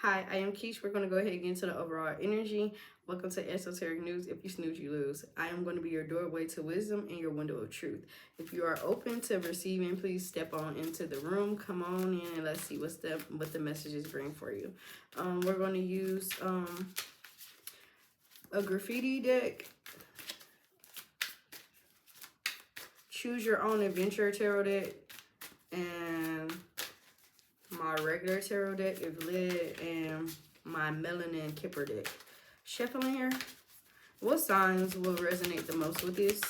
Hi, I am Keesh. We're going to go ahead and get into the overall energy. Welcome to Esoteric News. If you snooze, you lose. I am going to be your doorway to wisdom and your window of truth. If you are open to receiving, please step on into the room. Come on in and let's see what the messages bring for you. We're going to use a graffiti deck, choose your own adventure tarot deck, and my regular tarot deck is lit, and my melanin kipper deck. Shuffling here. What signs will resonate the most with this?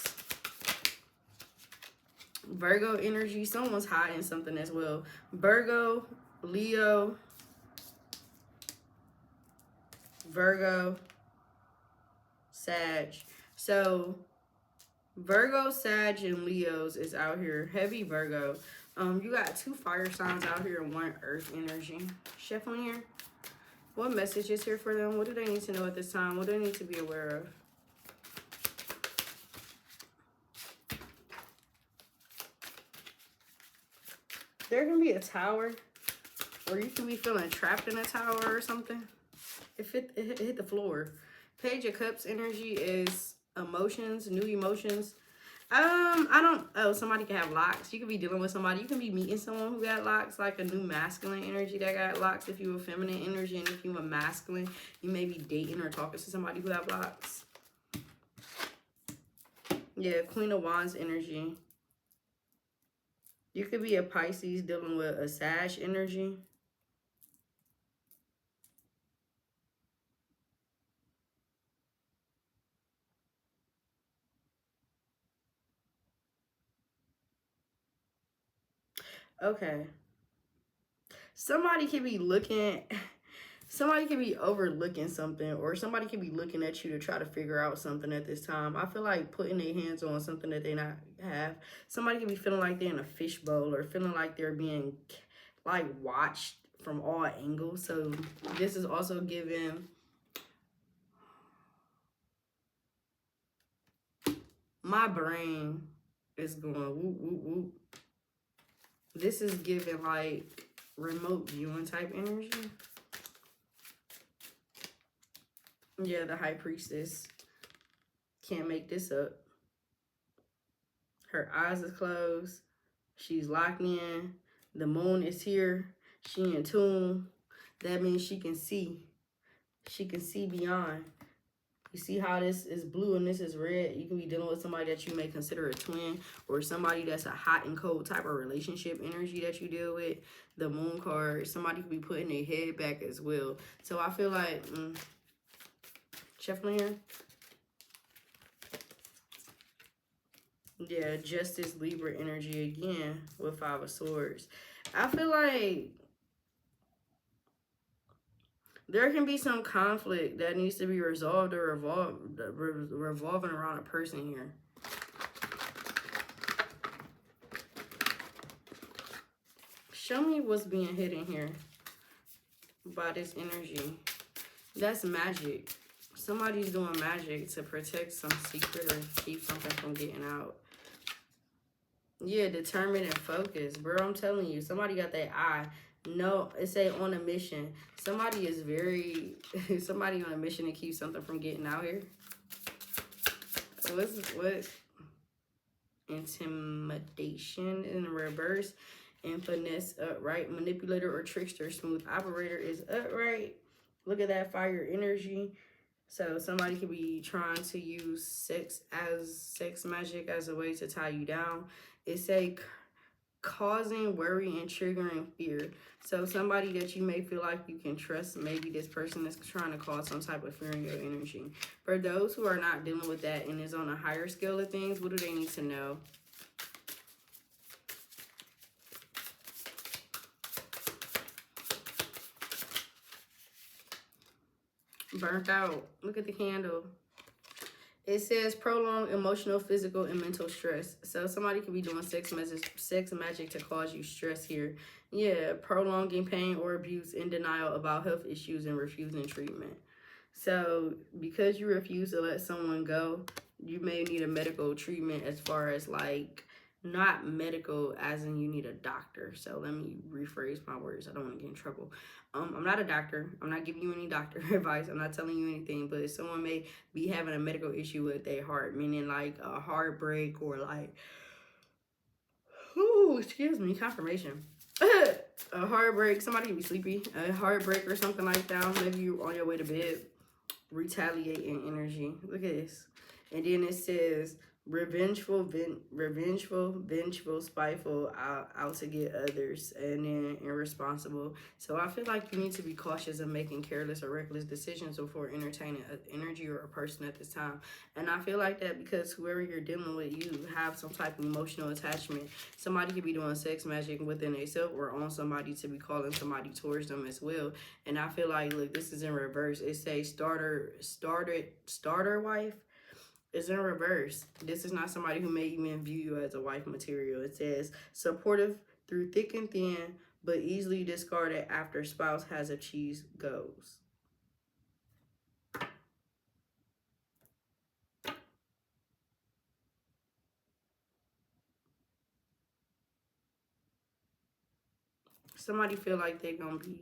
Virgo energy. Someone's hiding something as well. Virgo, Leo, Virgo, Sag. So Virgo, Sag, and Leos is out here. Heavy Virgo. You got 2 fire signs out here and 1 earth energy. Shuffling here. What message is here for them? What do they need to know at this time? What do they need to be aware of? There can be a tower, or you can be feeling trapped in a tower or something. It hit the floor. Page of Cups energy is emotions, new emotions. Somebody can have locks. You could be dealing with somebody. You can be meeting someone who got locks, like a new masculine energy that got locks. If you a feminine energy, and if you a masculine, you may be dating or talking to somebody who have locks. Yeah, Queen of Wands energy. You could be a Pisces dealing with a Sag energy. Okay. Somebody could be overlooking something, or somebody could be looking at you to try to figure out something at this time. I feel like putting their hands on something that they not have. Somebody could be feeling like they're in a fishbowl, or feeling like they're being like watched from all angles. So this is also giving my brain is going whoop whoop whoop. This is giving like remote viewing type energy. Yeah, the High Priestess. Can't make this up. Her eyes is closed. She's locked in. The moon is here. She in tune. That means she can see. She can see beyond. You see how this is blue and this is red? You can be dealing with somebody that you may consider a twin, or somebody that's a hot and cold type of relationship energy that you deal with. The moon card, somebody could be putting their head back as well. So I feel like, shuffling here. Yeah, Justice, Libra energy again with 5 of Swords. I feel like there can be some conflict that needs to be resolved or revolving around a person here. Show me what's being hidden here by this energy. That's magic. Somebody's doing magic to protect some secret or keep something from getting out. Yeah, determined and focused. Bro, I'm telling you, somebody got that eye. No, it say on a mission. Somebody is somebody on a mission to keep something from getting out here. What? Intimidation in reverse. And finesse upright. Manipulator or trickster. Smooth operator is upright. Look at that fire energy. So somebody could be trying to use sex magic as a way to tie you down. It's a causing worry and triggering fear. So somebody that you may feel like you can trust, maybe this person is trying to cause some type of fear in your energy. For those who are not dealing with that and is on a higher scale of things, what do they need to know? Burnt out. Look at the candle. It says prolonged emotional, physical, and mental stress. So somebody could be doing sex magic to cause you stress here. Yeah, prolonging pain or abuse, in denial about health issues, and refusing treatment. So because you refuse to let someone go, you may need a medical treatment as far as like not medical as in you need a doctor. So let me rephrase my words. I don't want to get in trouble. I'm not a doctor. I'm not giving you any doctor advice. I'm not telling you anything. But someone may be having a medical issue with their heart, meaning like a heartbreak or like, ooh, excuse me, confirmation. A heartbreak. Somebody can be sleepy. A heartbreak or something like that. Maybe you're on your way to bed. Retaliating energy. Look at this. And then it says revengeful, vengeful, spiteful, out to get others, and then irresponsible. So I feel like you need to be cautious of making careless or reckless decisions before entertaining an energy or a person at this time. And I feel like that because whoever you're dealing with, you have some type of emotional attachment. Somebody could be doing sex magic within themselves or on somebody to be calling somebody towards them as well. And I feel like, look, this is in reverse. It says starter wife is in reverse. This is not somebody who may even view you as a wife material. It says supportive through thick and thin, but easily discarded after spouse has achieved goals. Somebody feel like they're gonna be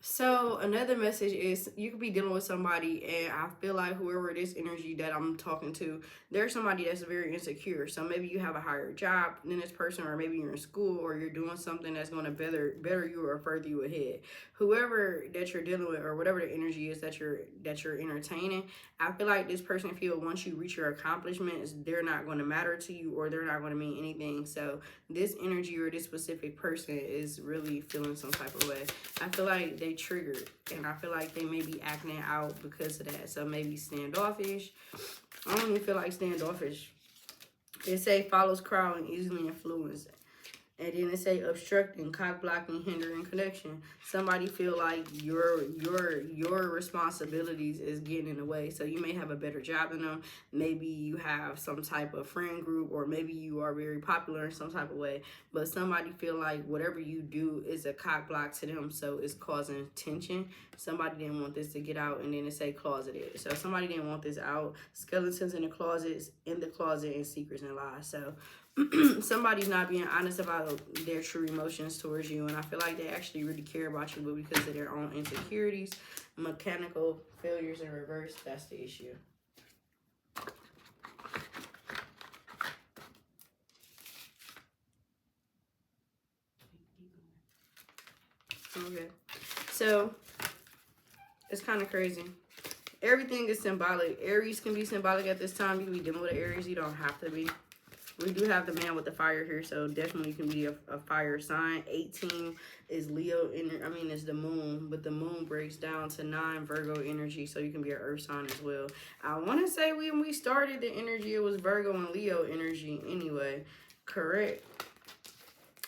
So another message is you could be dealing with somebody, and I feel like whoever this energy that I'm talking to, there's somebody that's very insecure. So maybe you have a higher job than this person, or maybe you're in school, or you're doing something that's going to better you or further you ahead. Whoever that you're dealing with, or whatever the energy is that you're entertaining, I feel like this person feel once you reach your accomplishments, they're not going to matter to you, or they're not going to mean anything. So this energy or this specific person is really feeling some type of way. I feel like they triggered, and I feel like they may be acting out because of that. So maybe standoffish. I don't even feel like standoffish. They say follows crowd and easily influenced. And then it say obstructing, cock blocking, hindering connection. Somebody feel like your responsibilities is getting in the way. So you may have a better job than them. Maybe you have some type of friend group, or maybe you are very popular in some type of way. But somebody feel like whatever you do is a cock block to them, so it's causing tension. Somebody didn't want this to get out, and then it say closeted. So somebody didn't want this out. Skeletons in the closet, and secrets and lies. So somebody's not being honest about their true emotions towards you, and I feel like they actually really care about you, but because of their own insecurities, mechanical failures in reverse, that's the issue. Okay, so it's kind of crazy. Everything is symbolic. Aries can be symbolic at this time. You can be dealing with an Aries. You don't have to be. We do have the man with the fire here, so definitely can be a fire sign. 18 is Leo, is the moon, but the moon breaks down to 9 Virgo energy, so you can be an earth sign as well. I want to say when we started the energy, it was Virgo and Leo energy anyway. Correct.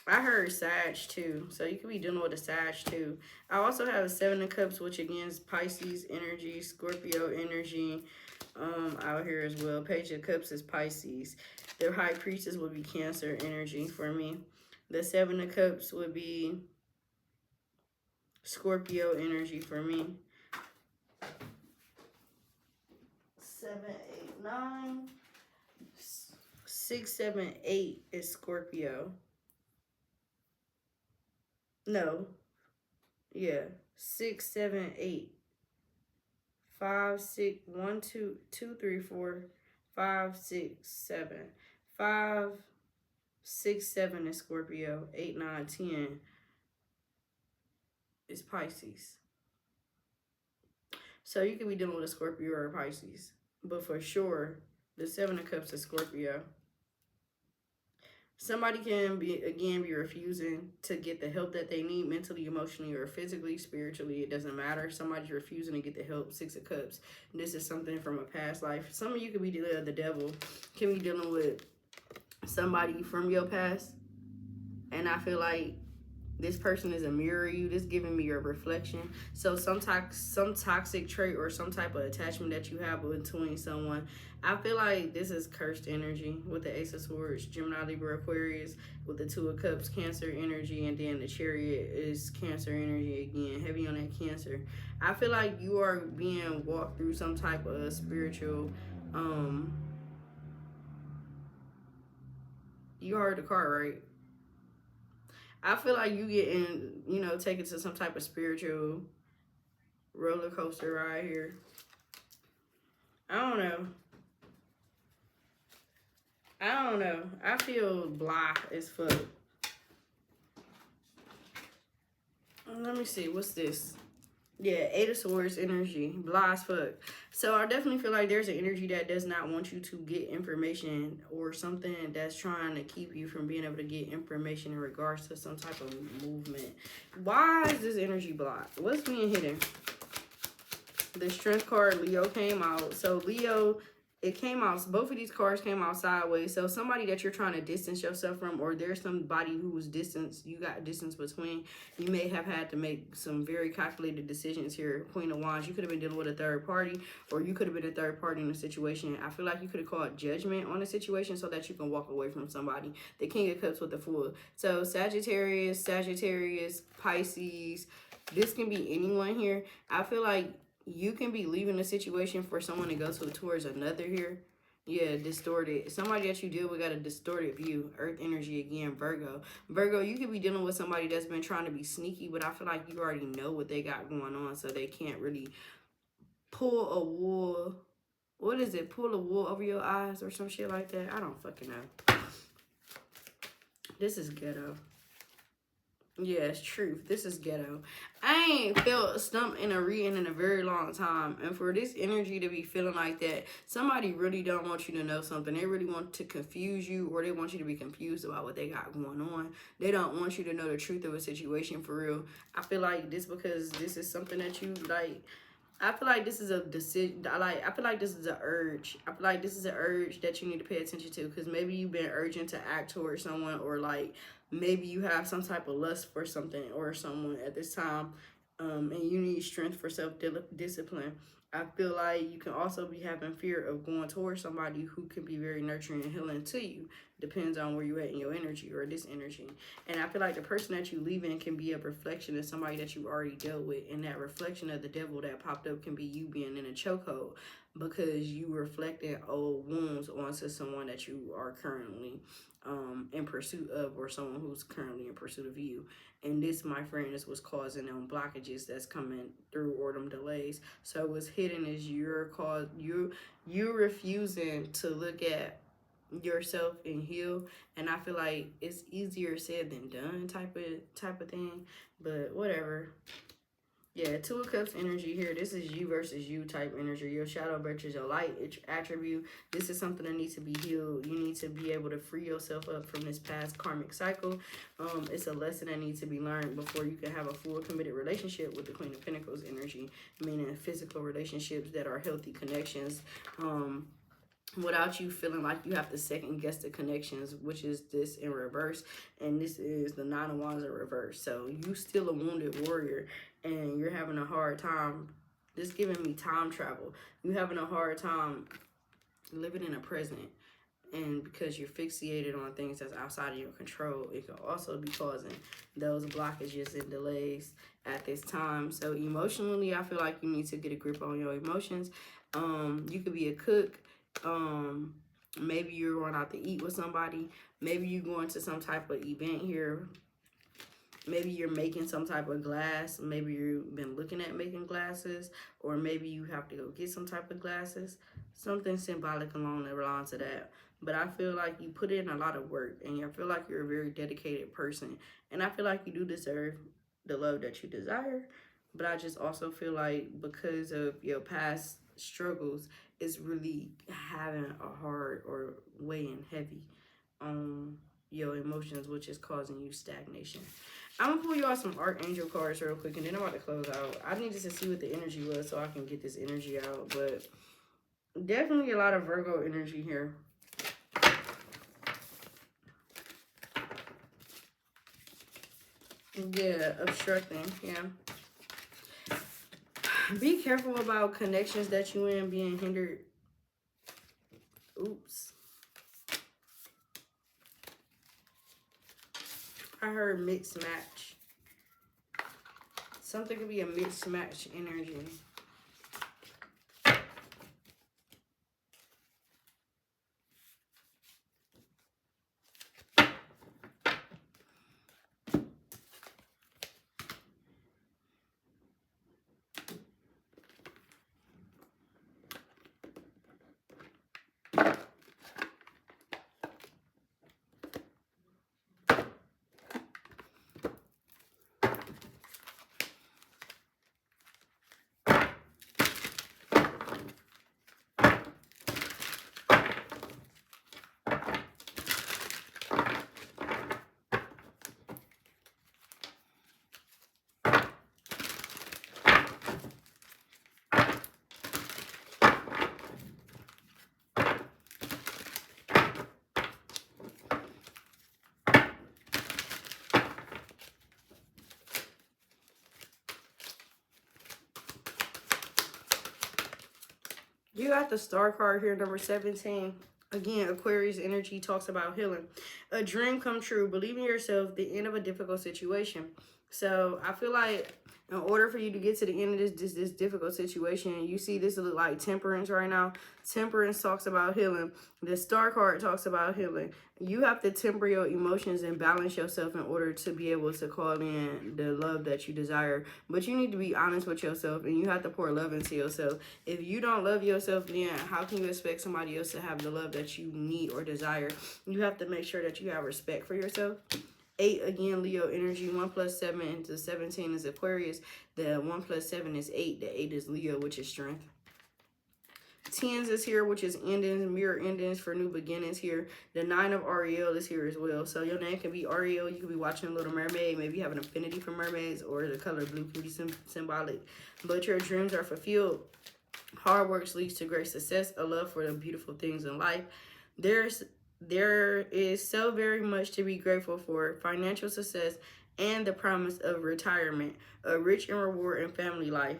I heard Sag too, so you could be dealing with a Sag too. I also have a 7 of Cups, which again is Pisces energy, Scorpio energy out here as well. Page of Cups is Pisces. Their High Priestess would be Cancer energy for me. The 7 of Cups would be Scorpio energy for me. 7, 8, 9. 6, 7, 8 is Scorpio. No. Yeah. 6, 7, 8. 5, 6, 1, 2, 2, 3, 4, 5, 6, 7. 5, 6, 7 is Scorpio. 8, 9, 10 is Pisces. So you could be dealing with a Scorpio or a Pisces. But for sure, the 7 of Cups is Scorpio. Somebody can be refusing to get the help that they need mentally, emotionally, or physically, spiritually. It doesn't matter. Somebody's refusing to get the help. 6 of Cups. This is something from a past life. Some of you could be dealing with the devil. Can be dealing with somebody from your past. And I feel like this person is a mirror of you. This giving me your reflection. So some toxic trait or some type of attachment that you have between someone. I feel like this is cursed energy with the Ace of Swords, Gemini, Libra, Aquarius, with the 2 of Cups, Cancer energy, and then the Chariot is Cancer energy again, heavy on that Cancer. I feel like you are being walked through some type of spiritual You heard the card, right? I feel like you getting, you know, taken to some type of spiritual roller coaster ride here. I don't know. I don't know. I feel blah as fuck. Let me see. What's this? Yeah, Eight of Swords energy. Blah as fuck. So I definitely feel like there's an energy that does not want you to get information, or something that's trying to keep you from being able to get information in regards to some type of movement. Why is this energy blocked? What's being hidden? The Strength card, Leo, came out. So Leo, it came out, both of these cards came out sideways. So somebody that you're trying to distance yourself from, or there's somebody who was distance, you got distance between. You may have had to make some very calculated decisions here. Queen of Wands, you could have been dealing with a third party, or you could have been a third party in a situation. I feel like you could have called judgment on a situation so that you can walk away from somebody. The King of Cups with the Fool. So Sagittarius, Pisces, this can be anyone here. I feel like you can be leaving a situation for someone to go towards another here. Yeah, distorted. Somebody that you deal with got a distorted view. Earth energy again, Virgo. Virgo, you could be dealing with somebody that's been trying to be sneaky, but I feel like you already know what they got going on, so they can't really pull a wool. What is it? Pull a wool over your eyes or some shit like that? I don't fucking know. This is ghetto. Yes, truth. This is ghetto. I ain't felt stumped in a reading in a very long time. And for this energy to be feeling like that, somebody really don't want you to know something. They really want to confuse you, or they want you to be confused about what they got going on. They don't want you to know the truth of a situation for real. I feel like this, because this is something that you like. I feel like this is a decision. I feel like this is an urge. I feel like this is an urge that you need to pay attention to, because maybe you've been urging to act towards someone, or like maybe you have some type of lust for something or someone at this time, and you need strength for self-discipline. I feel like you can also be having fear of going towards somebody who can be very nurturing and healing to you. Depends on where you at in your energy, or this energy. And I feel like the person that you leave in can be a reflection of somebody that you already dealt with. And that reflection of the devil that popped up can be you being in a chokehold, because you reflecting old wounds onto someone that you are currently in pursuit of, or someone who's currently in pursuit of you. And this, my friend, is what's causing them blockages that's coming through, or them delays. So what's hidden is you refusing to look at yourself and heal. And I feel like it's easier said than done, type of thing. But whatever. Yeah, Two of Cups energy here. This is you versus you type energy. Your shadow versus your light attribute. This is something that needs to be healed. You need to be able to free yourself up from this past karmic cycle. It's a lesson that needs to be learned before you can have a full committed relationship with the Queen of Pentacles energy, meaning physical relationships that are healthy connections. Without you feeling like you have to second guess the connections, which is this in reverse. And this is the Nine of Wands in reverse. So you still a wounded warrior, and you're having a hard time. This giving me time travel. You having a hard time living in the present. And because you're fixated on things that's outside of your control, it could also be causing those blockages and delays at this time. So emotionally, I feel like you need to get a grip on your emotions. You could be a cook. Maybe you're going out to eat with somebody. Maybe you're going to some type of event here. Maybe you're making some type of glass. Maybe you've been looking at making glasses, or maybe you have to go get some type of glasses. Something symbolic along the lines of that. But I feel like you put in a lot of work, and I feel like you're a very dedicated person. And I feel like you do deserve the love that you desire. But I just also feel like because of your past struggles, it's really having a hard or weighing heavy on your emotions, which is causing you stagnation. I'm gonna pull you out some Archangel cards real quick, and then I'm about to close out. I needed to see what the energy was so I can get this energy out, but definitely a lot of Virgo energy here. Yeah, obstructing, yeah. Be careful about connections that you in being hindered. Oops. I heard mixed match. Something could be a mixed match energy. You got the Star card here, number 17. Again, Aquarius energy talks about healing. A dream come true. Believe in yourself. The end of a difficult situation. So I feel like in order for you to get to the end of this difficult situation, you see this look like Temperance right now. Temperance talks about healing. The Star card talks about healing. You have to temper your emotions and balance yourself in order to be able to call in the love that you desire. But you need to be honest with yourself, and you have to pour love into yourself. If you don't love yourself, then how can you expect somebody else to have the love that you need or desire? You have to make sure that you have respect for yourself. 8, again, Leo energy. 1 plus 7 into 17 is Aquarius. The 1 plus 7 is 8. The 8 is Leo, which is strength. 10s is here, which is endings, mirror endings for new beginnings here. The 9 of Ariel is here as well. So your name can be Ariel. You could be watching Little Mermaid. Maybe you have an affinity for mermaids, or the color blue can be symbolic. But your dreams are fulfilled. Hard work leads to great success. A love for the beautiful things in life. There is so very much to be grateful for. Financial success and the promise of retirement. A rich and rewarding family life.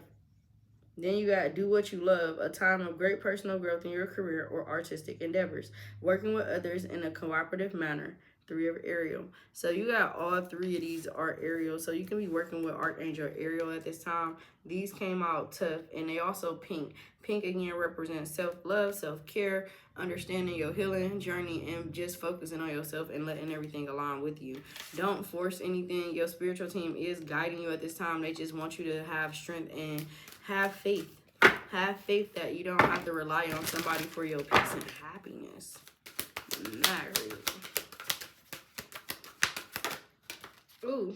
Then you got do what you love, a time of great personal growth in your career or artistic endeavors. Working with others in a cooperative manner. 3 of Ariel. So you got all 3 of these are Ariel. So you can be working with Archangel Ariel at this time. These came out tough, and they also pink. Pink again represents self-love, self-care, understanding your healing journey, and just focusing on yourself and letting everything align with you. Don't force anything. Your spiritual team is guiding you at this time. They just want you to have strength and have faith. Have faith that you don't have to rely on somebody for your peace and happiness. Not really. Ooh.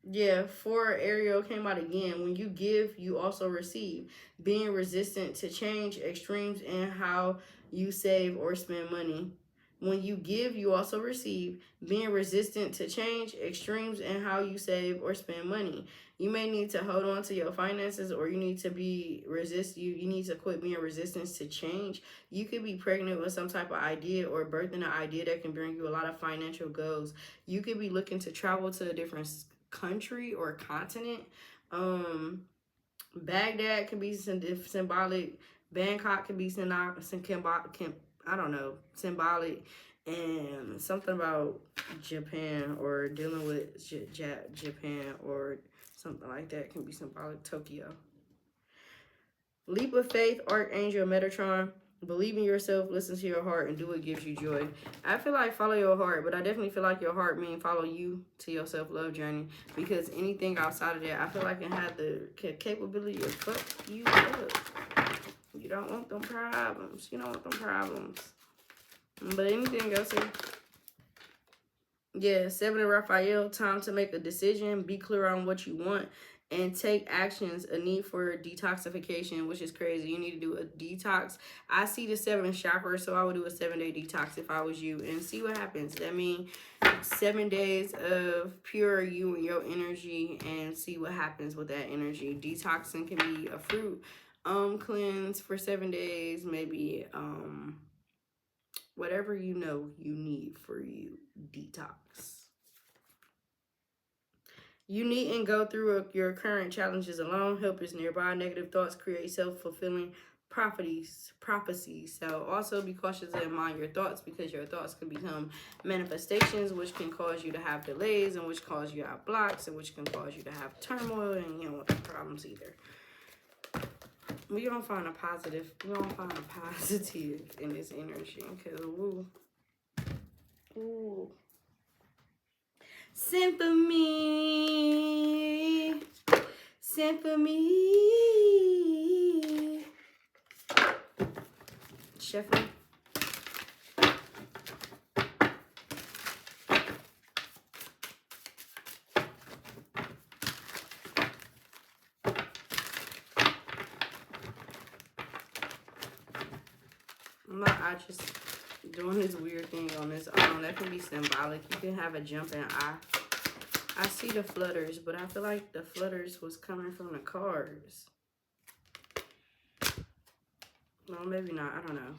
Yeah, 4 Ariel came out again. When you give, you also receive. Being resistant to change, extremes in how you save or spend money. When you give, you also receive. Being resistant to change, extremes in how you save or spend money. You may need to hold on to your finances, or you need to be you need to quit being resistant to change. You could be pregnant with some type of idea or birthing an idea that can bring you a lot of financial goals. You could be looking to travel to a different country or continent. Baghdad could be symbolic. Bangkok could be symbolic. And something about Japan, or dealing with Japan, or something like that can be symbolic. Tokyo. Leap of faith, Archangel Metatron. Believe in yourself, listen to your heart, and do what gives you joy. I feel like follow your heart, but I definitely feel like your heart means follow you to your self-love journey. Because anything outside of that, I feel like it had the capability of fuck you up. You don't want them problems. You don't want them problems. But anything else here? Yeah, 7 of Raphael, time to make a decision. Be clear on what you want and take actions. A need for detoxification, which is crazy. You need to do a detox. I see the 7 chakra, so I would do a 7-day detox if I was you and see what happens. That means 7 days of pure you and your energy, and see what happens with that energy. Detoxing can be a fruit cleanse for 7 days, maybe whatever you know you need for you. Detox. You needn't go through your current challenges alone. Help is nearby. Negative thoughts create self-fulfilling prophecies. So also be cautious and mind your thoughts, because your thoughts can become manifestations, which can cause you to have delays, and which cause you to have blocks, and which can cause you to have turmoil, and you don't want the problems either. We're gonna find a positive. We're gonna find a positive in this energy, because ooh. Send for me. Send for me. Sheffield. I just doing this weird thing on this arm. That can be symbolic. You can have a jumping eye. I see the flutters, but I feel like the flutters was coming from the cards. Well, maybe not. I don't know.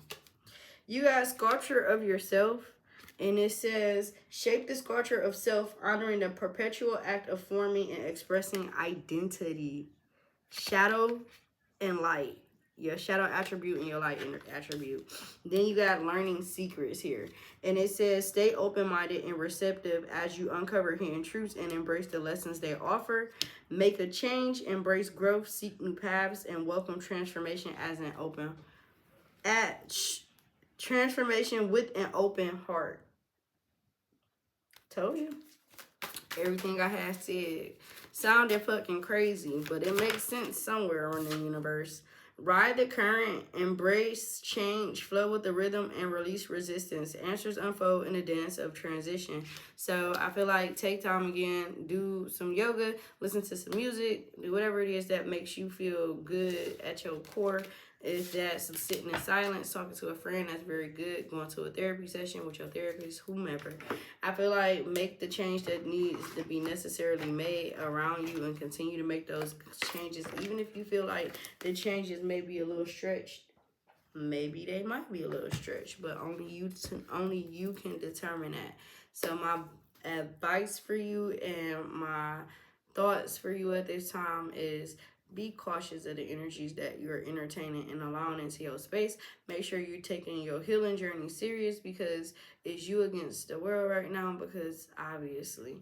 You got sculpture of yourself, and it says, shape the sculpture of self, honoring the perpetual act of forming and expressing identity. Shadow and light. your shadow attribute and your light attribute. Then you got learning secrets here. And it says, stay open-minded and receptive as you uncover hidden truths and embrace the lessons they offer. Make a change, embrace growth, seek new paths, and welcome transformation as an open transformation with an open heart. Told you. Everything I had said sounded fucking crazy, but it makes sense somewhere in the universe. Ride the current, embrace change, flow with the rhythm, and release resistance. Answers unfold in a dance of transition. So I feel like take time again, do some yoga, listen to some music, do whatever it is that makes you feel good at your core. If that's sitting in silence, talking to a friend, that's very good. Going to a therapy session with your therapist, whomever. I feel like make the change that needs to be necessarily made around you and continue to make those changes. Even if you feel like the changes may be a little stretched, maybe they might be a little stretched, but only you can determine that. So my advice for you and my thoughts for you at this time is be cautious of the energies that you're entertaining and allowing into your space. Make sure you're taking your healing journey serious, because it's you against the world right now, because obviously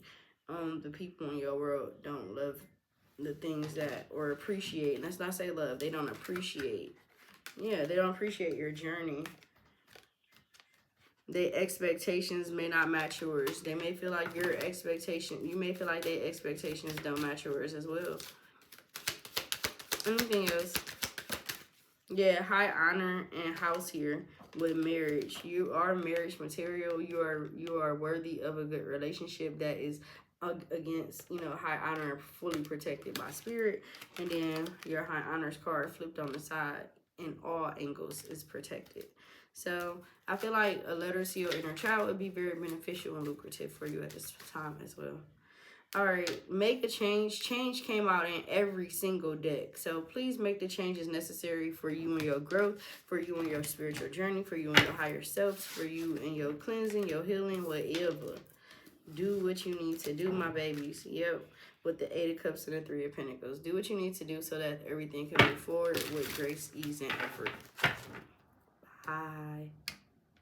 the people in your world don't love the things that, or appreciate, let's not say love, they don't appreciate. Yeah, they don't appreciate your journey. Their expectations may not match yours. They may feel like you may feel like their expectations don't match yours as well. Anything else? Yeah, high honor and house here with marriage. You are marriage material. You are worthy of a good relationship that is against, high honor and fully protected by spirit. And then your high honors card flipped on the side in all angles is protected. So I feel like a letter to your inner child would be very beneficial and lucrative for you at this time as well. All right, make a change. Change came out in every single deck. So please make the changes necessary for you and your growth, for you and your spiritual journey, for you and your higher self, for you and your cleansing, your healing, whatever. Do what you need to do, my babies. Yep, with the 8 of Cups and the 3 of Pentacles. Do what you need to do so that everything can move forward with grace, ease, and effort. Bye.